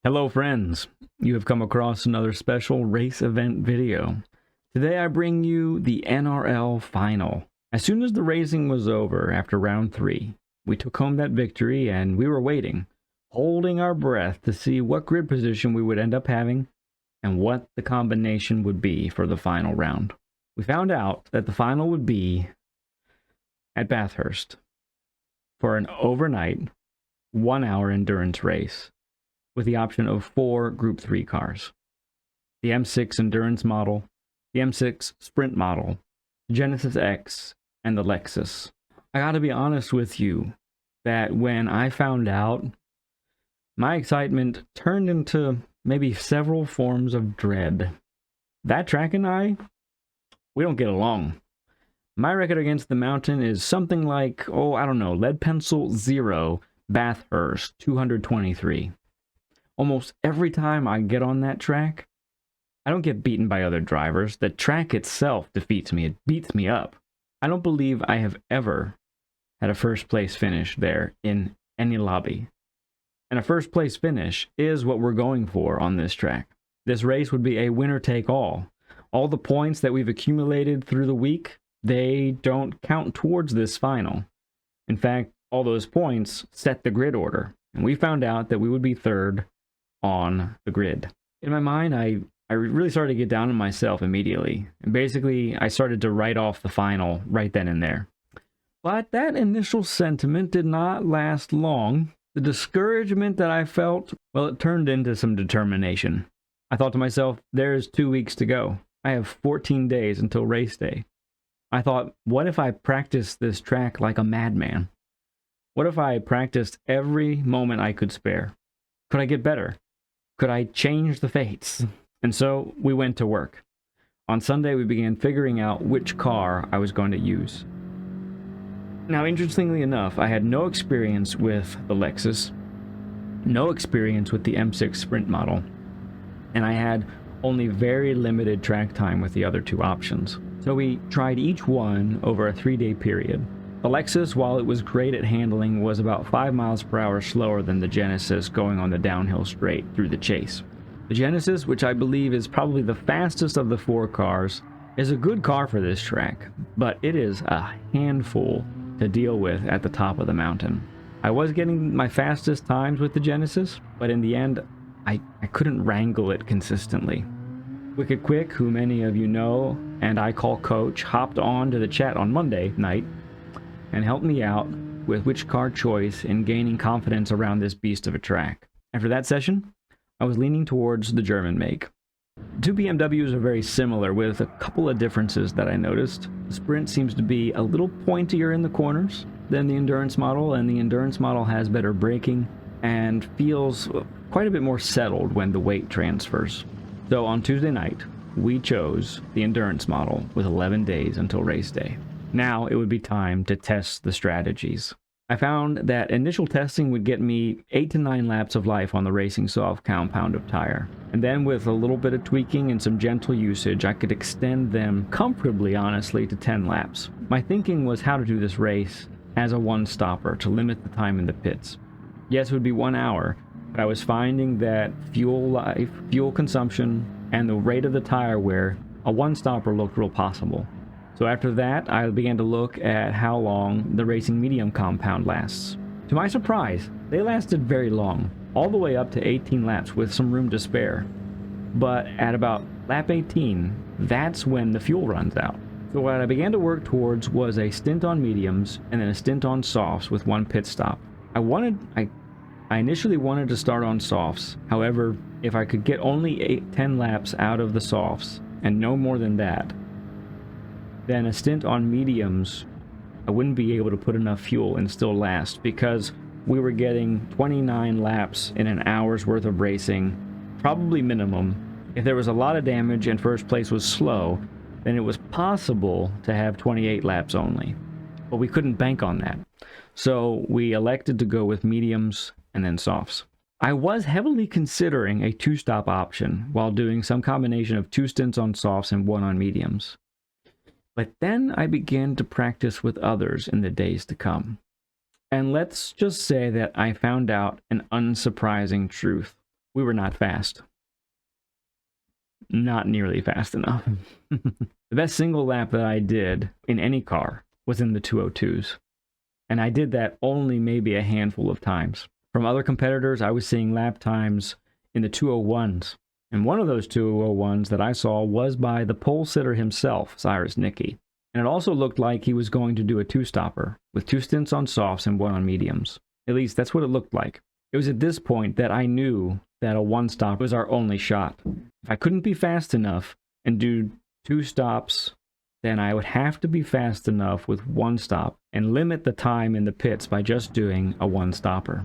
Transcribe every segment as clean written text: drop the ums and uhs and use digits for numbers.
Hello friends, you have come across another special race event video. Today I bring you the NRL Final. As soon as the racing was over after round 3, we took home that victory and we were waiting, holding our breath to see what grid position we would end up having and what the combination would be for the final round. We found out that the final would be at Bathurst for an overnight 1-hour endurance race, with the option of 4 Group 3 cars. The M6 Endurance model, the M6 Sprint model, the Genesis X, and the Lexus. I gotta be honest with you that when I found out, my excitement turned into maybe several forms of dread. That track and we don't get along. My record against the mountain is something like, Ledpencil 0, Bathurst 223. Almost every time I get on that track, I don't get beaten by other drivers. The track itself defeats me. It beats me up. I don't believe I have ever had a first place finish there in any lobby. And a first place finish is what we're going for on this track. This race would be a winner take all. All the points that we've accumulated through the week, they don't count towards this final. In fact, all those points set the grid order. And we found out that we would be third on the grid. In my mind, I really started to get down on myself immediately. And basically, I started to write off the final right then and there. But that initial sentiment did not last long. The discouragement that I felt, well, it turned into some determination. I thought to myself, there's 2 weeks to go. I have 14 days until race day. I thought, what if I practiced this track like a madman? What if I practiced every moment I could spare? Could I get better? Could I change the fates? And so we went to work. On Sunday, we began figuring out which car I was going to use. Now, interestingly enough, I had no experience with the Lexus, no experience with the M6 Sprint model, and I had only very limited track time with the other 2 options. So we tried each one over a 3-day period. The Lexus, while it was great at handling, was about 5 miles per hour slower than the Genesis going on the downhill straight through the chase. The Genesis, which I believe is probably the fastest of the 4 cars, is a good car for this track, but it is a handful to deal with at the top of the mountain. I was getting my fastest times with the Genesis, but in the end, I couldn't wrangle it consistently. Wicked Quick, who many of you know and I call Coach, hopped on to the chat on Monday night and helped me out with which car choice in gaining confidence around this beast of a track. After that session, I was leaning towards the German make. The 2 BMWs are very similar, with a couple of differences that I noticed. The Sprint seems to be a little pointier in the corners than the Endurance model, and the Endurance model has better braking and feels quite a bit more settled when the weight transfers. So on Tuesday night, we chose the Endurance model with 11 days until race day. Now it would be time to test the strategies. I found that initial testing would get me 8 to 9 laps of life on the Racing Soft compound of tire. And then with a little bit of tweaking and some gentle usage, I could extend them comfortably, honestly, to 10 laps. My thinking was how to do this race as a one-stopper to limit the time in the pits. Yes, it would be 1 hour, but I was finding that fuel life, fuel consumption, and the rate of the tire wear, a one-stopper looked real possible. So after that, I began to look at how long the Racing Medium compound lasts. To my surprise, they lasted very long, all the way up to 18 laps with some room to spare. But at about lap 18, that's when the fuel runs out. So what I began to work towards was a stint on mediums and then a stint on softs with 1 pit stop. I initially wanted to start on softs. However, if I could get only 10 laps out of the softs and no more than that, then a stint on mediums, I wouldn't be able to put enough fuel and still last, because we were getting 29 laps in an hour's worth of racing, probably minimum. If there was a lot of damage and first place was slow, then it was possible to have 28 laps only. But we couldn't bank on that. So we elected to go with mediums and then softs. I was heavily considering a 2-stop option while doing some combination of 2 stints on softs and 1 on mediums. But then I began to practice with others in the days to come. And let's just say that I found out an unsurprising truth. we were not fast. Not nearly fast enough. The best single lap that I did in any car was in the 202s. And I did that only maybe a handful of times. From other competitors, I was seeing lap times in the 201s. And one of those 201s that I saw was by the pole sitter himself, Cyrus Nicky. And it also looked like he was going to do a two-stopper, with 2 stints on softs and 1 on mediums. At least that's what it looked like. It was at this point that I knew that a 1-stop was our only shot. If I couldn't be fast enough and do 2 stops, then I would have to be fast enough with 1 stop and limit the time in the pits by just doing a 1-stopper.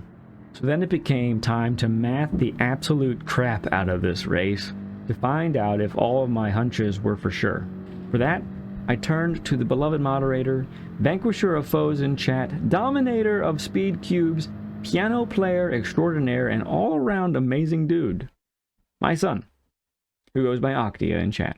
So then it became time to math the absolute crap out of this race to find out if all of my hunches were for sure. For that, I turned to the beloved moderator, vanquisher of foes in chat, dominator of speed cubes, piano player extraordinaire, and all-around amazing dude, my son, who goes by Octia in chat.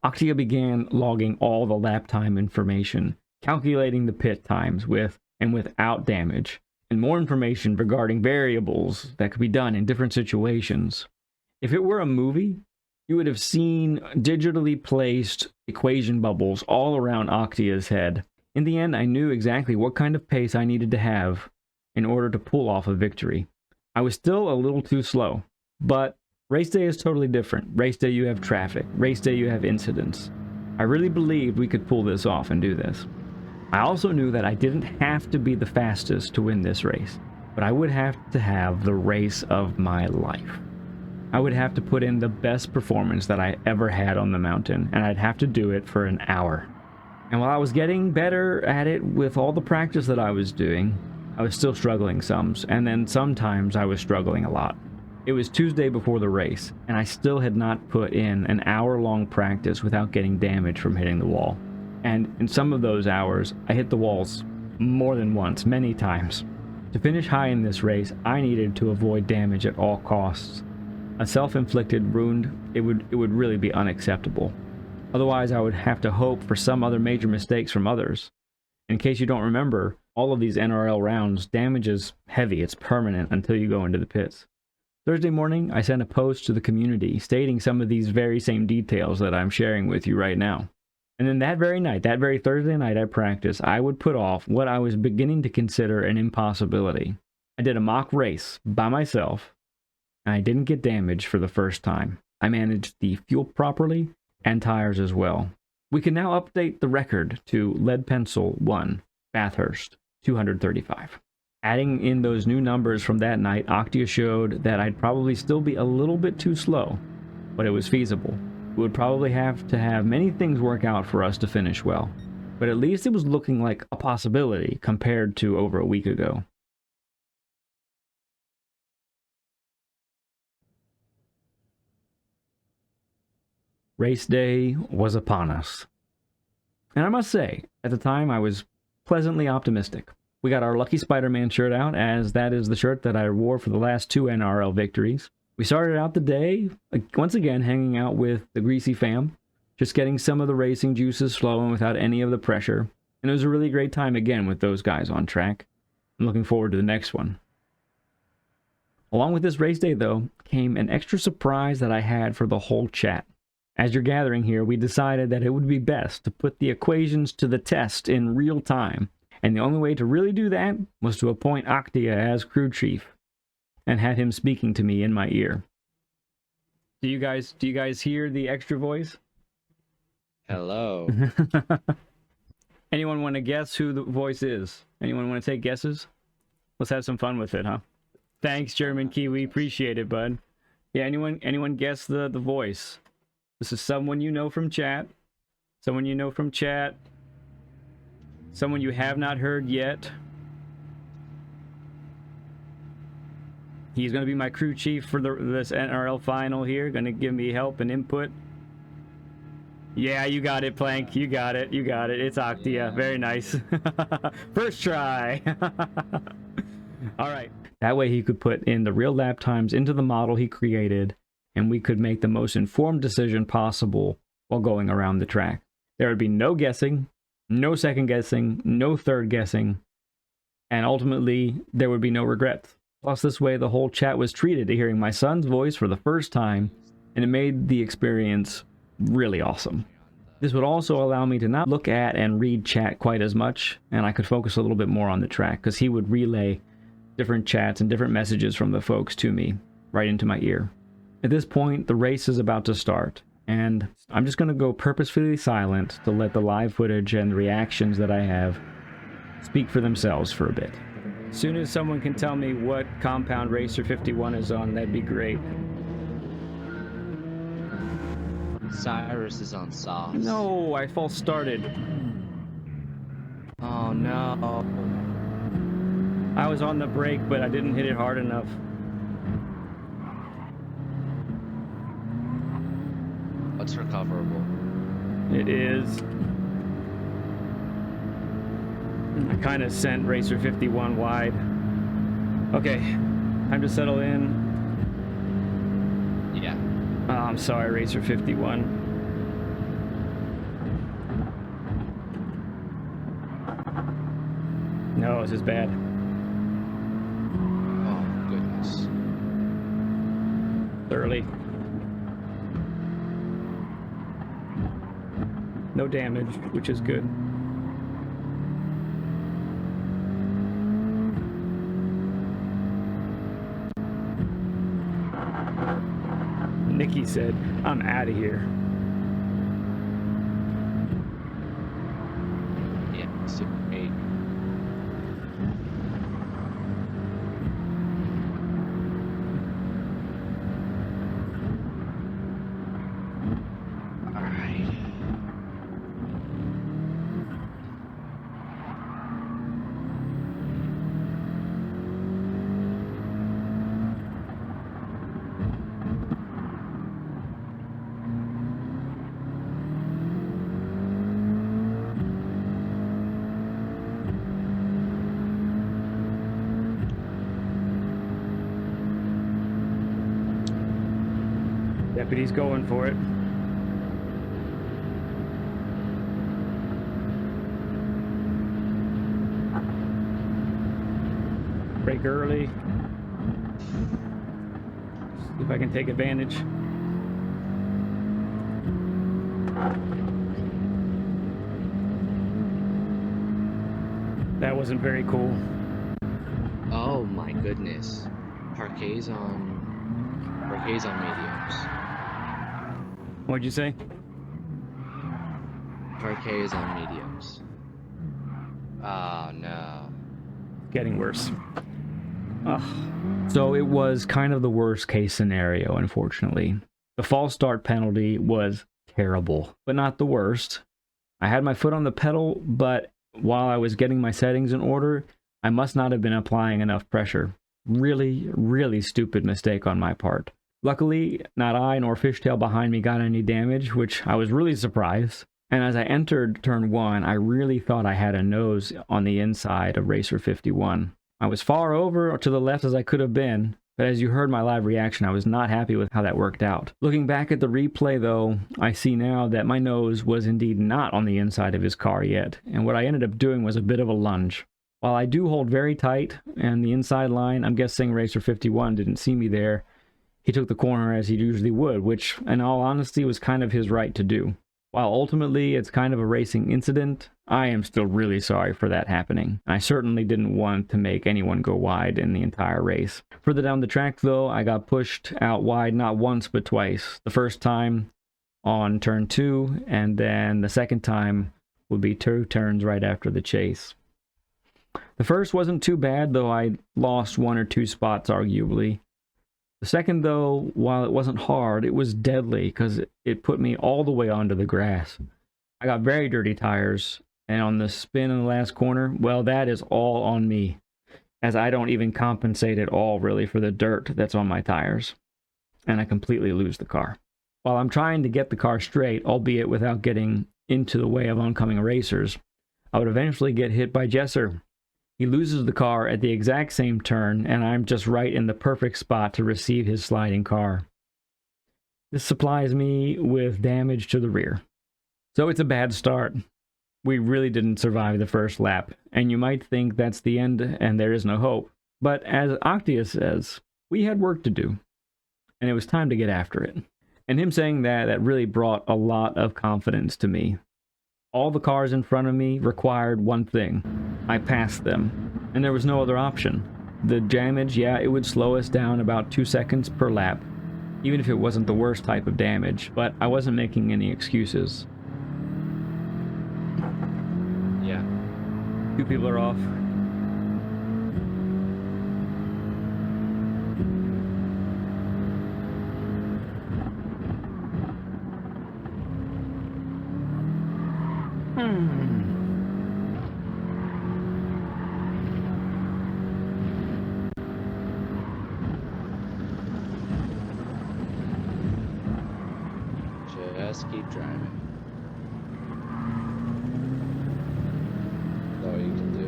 Octia began logging all the lap time information, calculating the pit times with and without damage, and more information regarding variables that could be done in different situations. If it were a movie, you would have seen digitally placed equation bubbles all around Octia's head. In the end, I knew exactly what kind of pace I needed to have in order to pull off a victory. I was still a little too slow, but race day is totally different. Race day you have traffic. Race day you have incidents. I really believed we could pull this off and do this. I also knew that I didn't have to be the fastest to win this race, but I would have to have the race of my life. I would have to put in the best performance that I ever had on the mountain, and I'd have to do it for an hour. And while I was getting better at it with all the practice that I was doing, I was still struggling some, and then sometimes I was struggling a lot. It was Tuesday before the race, and I still had not put in an hour-long practice without getting damage from hitting the wall. And in some of those hours, I hit the walls more than once, many times. To finish high in this race, I needed to avoid damage at all costs. A self-inflicted wound, it would really be unacceptable. Otherwise, I would have to hope for some other major mistakes from others. In case you don't remember, all of these NRL rounds, damage is heavy, it's permanent until you go into the pits. Thursday morning, I sent a post to the community stating some of these very same details that I'm sharing with you right now. And then that very night, that very Thursday night at practice, I would put off what I was beginning to consider an impossibility. I did a mock race by myself, and I didn't get damaged for the first time. I managed the fuel properly and tires as well. We can now update the record to Ledpencil 1, Bathurst 235. Adding in those new numbers from that night, Octia showed that I'd probably still be a little bit too slow, but it was feasible. We would probably have to have many things work out for us to finish well, but at least it was looking like a possibility compared to over a week ago. Race day was upon us. And I must say, at the time I was pleasantly optimistic. We got our Lucky Spider-Man shirt out, as that is the shirt that I wore for the last 2 NRL victories. We started out the day, once again, hanging out with the Greasy fam, just getting some of the racing juices flowing without any of the pressure. And it was a really great time again with those guys on track. I'm looking forward to the next one. Along with this race day, though, came an extra surprise that I had for the whole chat. As you're gathering here, we decided that it would be best to put the equations to the test in real time. And the only way to really do that was to appoint Octia as crew chief and had him speaking to me in my ear. Do you guys hear the extra voice? Hello. Anyone want to guess who the voice is? Anyone want to take guesses? Let's have some fun with it, huh? Thanks, German Kiwi. Appreciate it, bud. Yeah, anyone guess the voice? This is someone you know from chat. Someone you know from chat. Someone you have not heard yet. He's going to be my crew chief for this NRL final here. Going to give me help and input. Yeah, you got it, Plank. You got it. You got it. It's Octia. Yeah. Very nice. First try. All right. That way he could put in the real lap times into the model he created, and we could make the most informed decision possible while going around the track. There would be no guessing, no second guessing, no third guessing, and ultimately there would be no regrets. Plus, this way the whole chat was treated to hearing my son's voice for the first time, and it made the experience really awesome. This would also allow me to not look at and read chat quite as much, and I could focus a little bit more on the track, because he would relay different chats and different messages from the folks to me, right into my ear. At this point, the race is about to start, and I'm just going to go purposefully silent to let the live footage and the reactions that I have speak for themselves for a bit. As soon as someone can tell me what compound Racer 51 is on, that'd be great. Cyrus is on soft. No, I false started. Oh no. I was on the brake, but I didn't hit it hard enough. What's recoverable? It is. I kind of sent Racer 51 wide. Okay, time to settle in. Yeah. Oh, I'm sorry, Racer 51. No, this is bad. Oh goodness. Thoroughly. No damage, which is good. Nikki said, I'm out of here. Yeah, Super 8. Alright. Deputy's going for it. Brake early. See if I can take advantage. That wasn't very cool. Oh my goodness. Parquet's on mediums. What'd you say? Parquet is on mediums. Oh no. Getting worse. Ugh. So it was kind of the worst case scenario, unfortunately. The false start penalty was terrible, but not the worst. I had my foot on the pedal, but while I was getting my settings in order, I must not have been applying enough pressure. Really, really stupid mistake on my part. Luckily, not I nor Fishtail behind me got any damage, which I was really surprised. And as I entered turn 1, I really thought I had a nose on the inside of Racer 51. I was far over to the left as I could have been, but as you heard my live reaction, I was not happy with how that worked out. Looking back at the replay though, I see now that my nose was indeed not on the inside of his car yet, and what I ended up doing was a bit of a lunge. While I do hold very tight and the inside line, I'm guessing Racer 51 didn't see me there. He took the corner as he usually would, which in all honesty was kind of his right to do. While ultimately it's kind of a racing incident, I am still really sorry for that happening. I certainly didn't want to make anyone go wide in the entire race. Further down the track though, I got pushed out wide not once but twice. The first time on turn 2, and then the second time would be 2 turns right after the chase. The first wasn't too bad, though I lost 1 or 2 spots arguably. The second though, while it wasn't hard, it was deadly because it put me all the way onto the grass. I got very dirty tires, and on the spin in the last corner, well, that is all on me, as I don't even compensate at all really for the dirt that's on my tires, and I completely lose the car. While I'm trying to get the car straight, albeit without getting into the way of oncoming racers, I would eventually get hit by Jesser. He loses the car at the exact same turn, and I'm just right in the perfect spot to receive his sliding car. This supplies me with damage to the rear. So it's a bad start. We really didn't survive the first lap, and you might think that's the end and there is no hope. But as Octia says, we had work to do, and it was time to get after it. And him saying that really brought a lot of confidence to me. All the cars in front of me required one thing. I passed them, and there was no other option. The damage, yeah, it would slow us down about 2 seconds per lap, even if it wasn't the worst type of damage, but I wasn't making any excuses. Yeah. 2 people are off. Just keep driving. That's all you can do.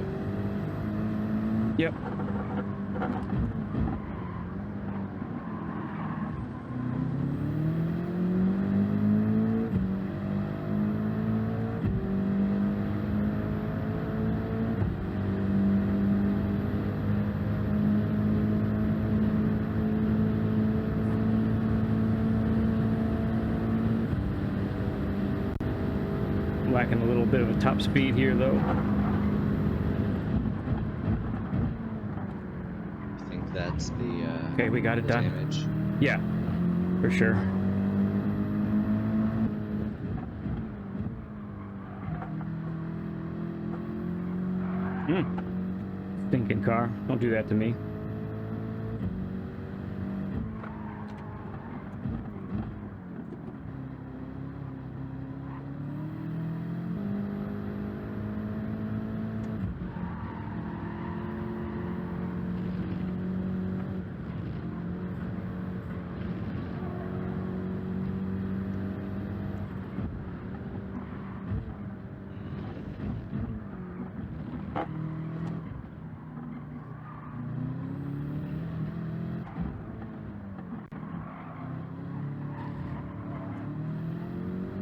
Yep. Lacking a little bit of a top speed here, though. I think that's the Okay, we got it done. damage. Yeah, for sure. Stinking car. Don't do that to me.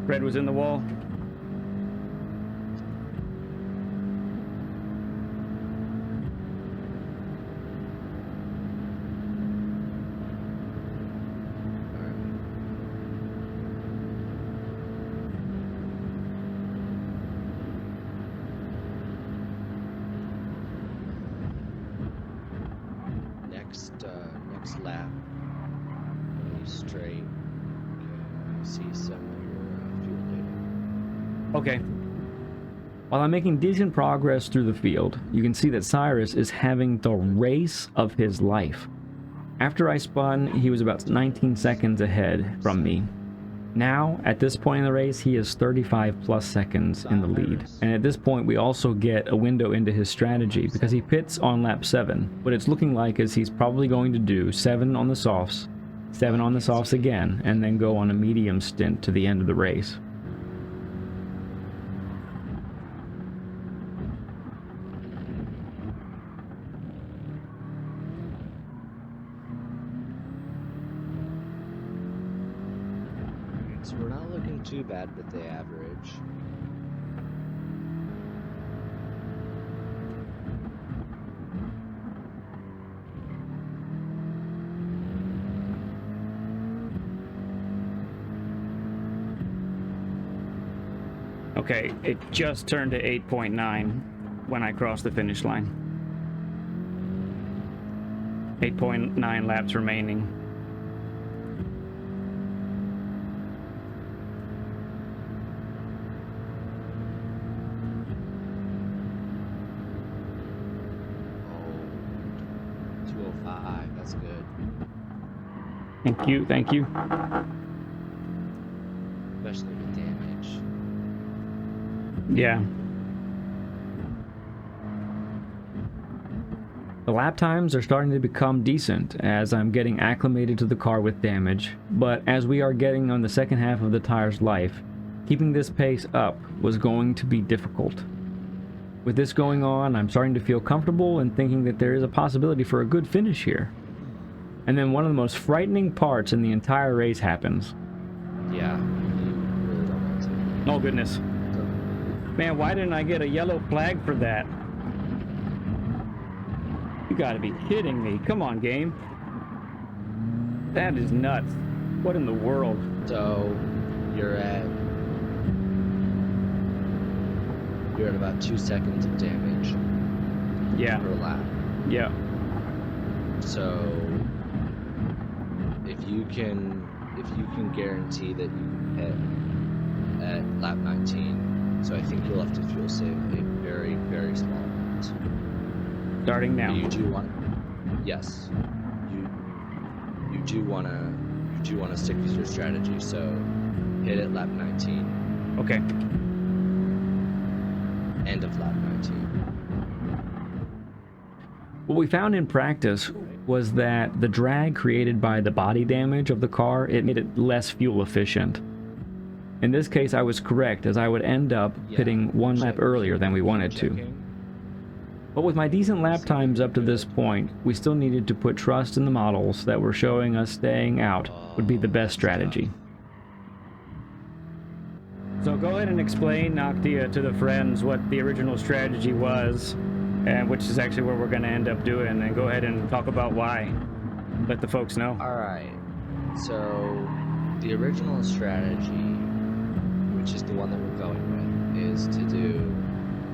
Red was in the wall. Next lap. Be straight. Okay, I see some of your fuel data. Okay. While I'm making decent progress through the field, you can see that Cyrus is having the race of his life. After I spun, he was about 19 seconds ahead from me. Now, at this point in the race, he is 35 plus seconds in the lead. And at this point, we also get a window into his strategy because he pits on lap 7. What it's looking like is he's probably going to do 7 on the softs, 7 on the softs again, and then go on a medium stint to the end of the race. So we're not looking too bad with the average. Okay, it just turned to 8.9 when I crossed the finish line. 8.9 laps remaining. Oh, 205, that's good. Thank you, thank you. Especially with damage. Yeah. The lap times are starting to become decent as I'm getting acclimated to the car with damage, but as we are getting on the second half of the tire's life, keeping this pace up was going to be difficult. With this going on, I'm starting to feel comfortable and thinking that there is a possibility for a good finish here. And then one of the most frightening parts in the entire race happens. Yeah, you really don't want to. Oh goodness. Man, why didn't I get a yellow flag for that? You gotta be kidding me. Come on, game. That is nuts. What in the world? So you're at about 2 seconds of damage Yeah. per lap. Yeah. So if you can guarantee that you can hit at lap 19, so I think you'll have to fuel save a very, very small amount. Starting now. You do want, yes, you do want to stick with your strategy. So hit at lap 19. Okay. End of lap 19. What we found in practice was that the drag created by the body damage of the car, it made it less fuel efficient. In this case, I was correct, as I would end up pitting one lap earlier than we wanted to. But with my decent lap times up to this point, we still needed to put trust in the models that were showing us staying out would be the best strategy. So go ahead and explain, Noctia, to the friends what the original strategy was, and which is actually what we're going to end up doing, and go ahead and talk about why. Let the folks know. Alright, so the original strategy, which is the one that we're going with, is to do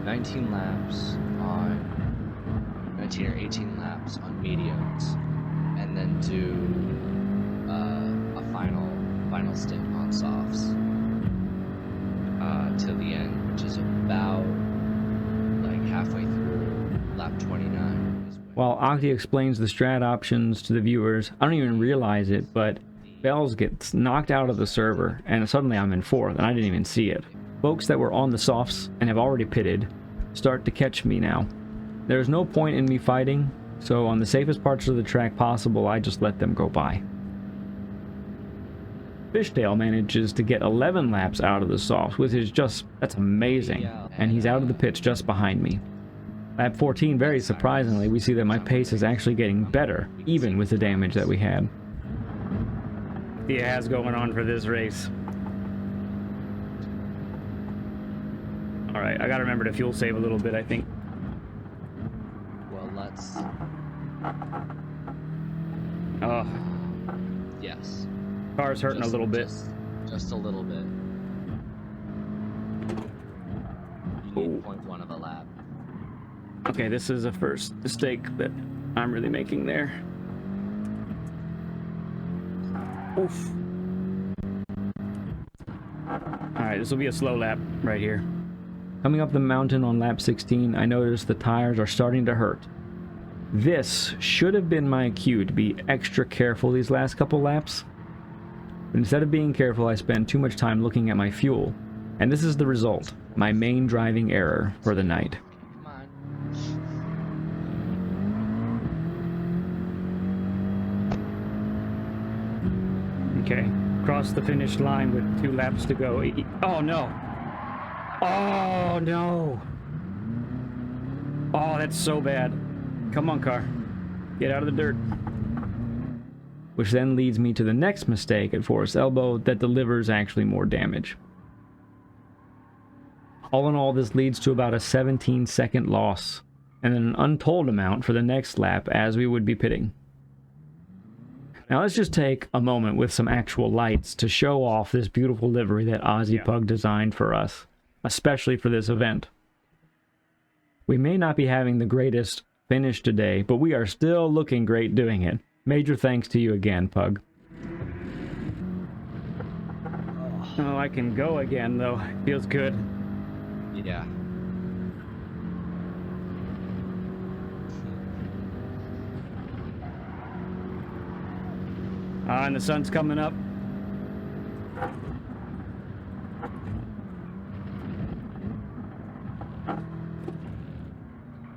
19 or 18 laps on mediums, and then do a final stint on softs till the end, which is about like halfway through lap 29. While Octi explains the strat options to the viewers, I don't even realize it, but Bells gets knocked out of the server, and suddenly I'm in 4th, and I didn't even see it. Folks that were on the softs and have already pitted start to catch me now. There's no point in me fighting, so on the safest parts of the track possible, I just let them go by. Fishtail manages to get 11 laps out of the softs, which is just, that's amazing, and he's out of the pits just behind me. Lap 14, very surprisingly, we see that my pace is actually getting better, even with the damage that we had. He has going on for this race. Alright, I gotta remember to fuel save a little bit, I think. Well, let's... Oh. Yes. Car's hurting a little bit. Just a little bit. You need 0.1 of a lap. Okay, this is a first mistake that I'm really making there. Oof. Alright, this will be a slow lap right here. Coming up the mountain on lap 16, I noticed the tires are starting to hurt. This should have been my cue to be extra careful these last couple laps. But instead of being careful, I spent too much time looking at my fuel. And this is the result, my main driving error for the night. Come on. Okay, cross the finish line with 2 laps to go. Oh no! Oh no! Oh, that's so bad. Come on, car. Get out of the dirt. Which then leads me to the next mistake at Forest Elbow that delivers actually more damage. All in all, this leads to about a 17-second loss, and then an untold amount for the next lap as we would be pitting. Now let's just take a moment with some actual lights to show off this beautiful livery that Ozzy Pug designed for us, especially for this event. We may not be having the greatest finish today, but we are still looking great doing it. Major thanks to you again, Pug. Oh, I can go again, though. Feels good. Yeah. And the sun's coming up.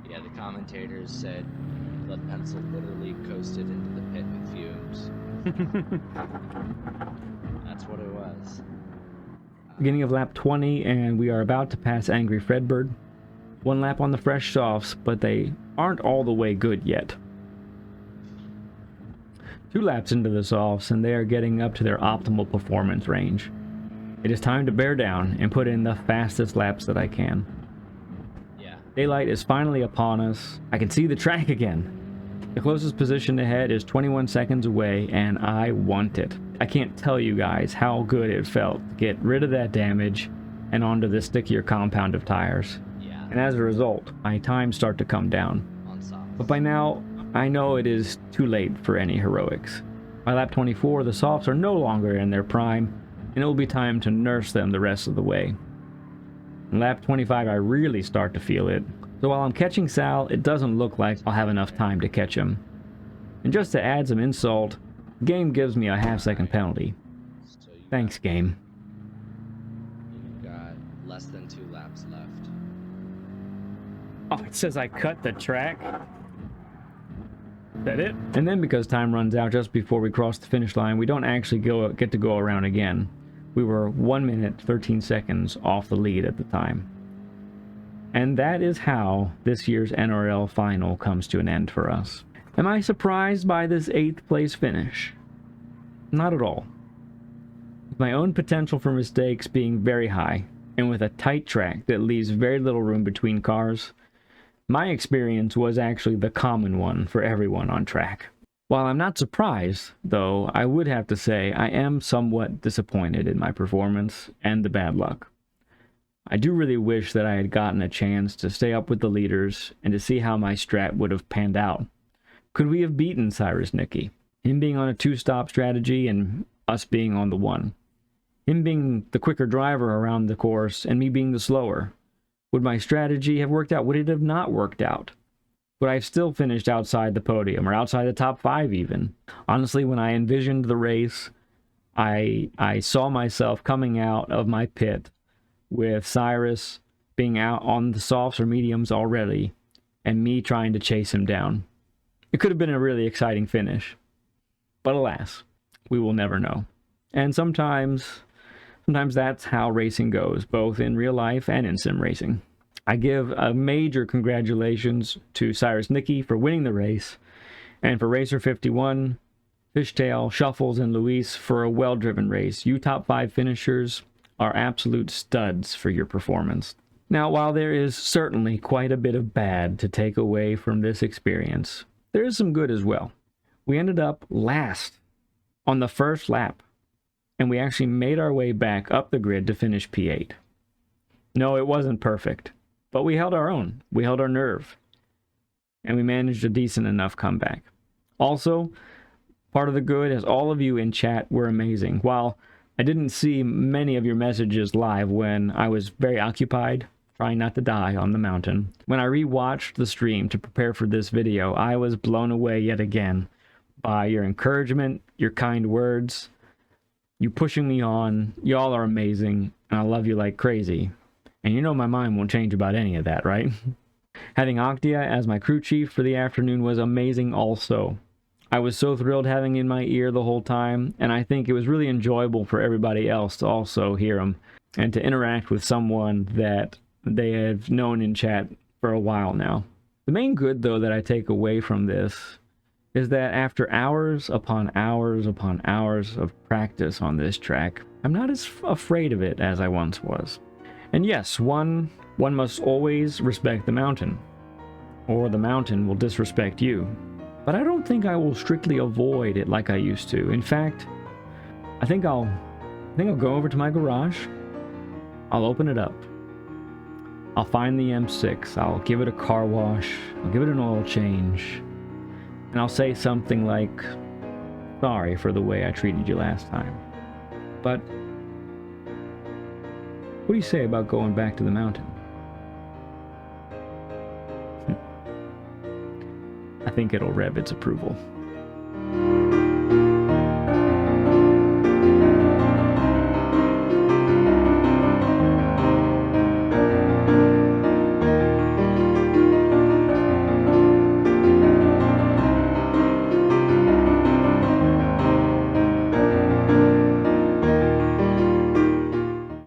Yeah, the commentators said Ledpencil literally coasted into the pit with fumes. That's what it was. Beginning of lap 20, and we are about to pass Angry Fredbird. 1 lap on the fresh softs, but they aren't all the way good yet. 2 laps into the softs, and they are getting up to their optimal performance range. It is time to bear down and put in the fastest laps that I can. Yeah. Daylight is finally upon us. I can see the track again. The closest position ahead is 21 seconds away, and I want it. I can't tell you guys how good it felt to get rid of that damage and onto the stickier compound of tires. Yeah. And as a result, my times start to come down. On softs. But by now, I know it is too late for any heroics. By lap 24, the softs are no longer in their prime, and it will be time to nurse them the rest of the way. In lap 25, I really start to feel it. So while I'm catching Sal, it doesn't look like I'll have enough time to catch him. And just to add some insult, the game gives me a half-second penalty. So Thanks, game. You got less than 2 laps left. Oh, it says I cut the track? Is that it? And then because time runs out just before we cross the finish line, we don't actually get to go around again. We were 1 minute, 13 seconds off the lead at the time. And that is how this year's NRL Final comes to an end for us. Am I surprised by this 8th place finish? Not at all. With my own potential for mistakes being very high, and with a tight track that leaves very little room between cars, my experience was actually the common one for everyone on track. While I'm not surprised, though, I would have to say I am somewhat disappointed in my performance and the bad luck. I do really wish that I had gotten a chance to stay up with the leaders and to see how my strat would have panned out. Could we have beaten Cyrus Nicky? Him being on a 2-stop strategy and us being on the 1. Him being the quicker driver around the course and me being the slower. Would my strategy have worked out? Would it have not worked out? Would I have still finished outside the podium or outside the top 5 even? Honestly, when I envisioned the race, I saw myself coming out of my pit with Cyrus being out on the softs or mediums already, and me trying to chase him down. It could have been a really exciting finish. But alas, we will never know. And sometimes that's how racing goes, both in real life and in sim racing. I give a major congratulations to Cyrus Nicky for winning the race, and for Racer 51, Fishtail, Shuffles, and Luis for a well-driven race. You top 5 finishers are absolute studs for your performance. Now, while there is certainly quite a bit of bad to take away from this experience, there is some good as well. We ended up last on the first lap, and we actually made our way back up the grid to finish P8. No, it wasn't perfect, but we held our own. We held our nerve, and we managed a decent enough comeback. Also, part of the good is all of you in chat were amazing. While I didn't see many of your messages live when I was very occupied trying not to die on the mountain, when I rewatched the stream to prepare for this video, I was blown away yet again by your encouragement, your kind words, you pushing me on. Y'all are amazing, and I love you like crazy. And you know my mind won't change about any of that, right? Having Octia as my crew chief for the afternoon was amazing also. I was so thrilled having in my ear the whole time, and I think it was really enjoyable for everybody else to also hear him and to interact with someone that they have known in chat for a while now. The main good, though, that I take away from this is that after hours upon hours upon hours of practice on this track, I'm not as afraid of it as I once was. And yes, one must always respect the mountain, or the mountain will disrespect you. But I don't think I will strictly avoid it like I used to. In fact, I think I'll go over to my garage, I'll open it up, I'll find the M6, I'll give it a car wash, I'll give it an oil change, and I'll say something like, sorry for the way I treated you last time. But what do you say about going back to the mountain? I think it'll rev its approval.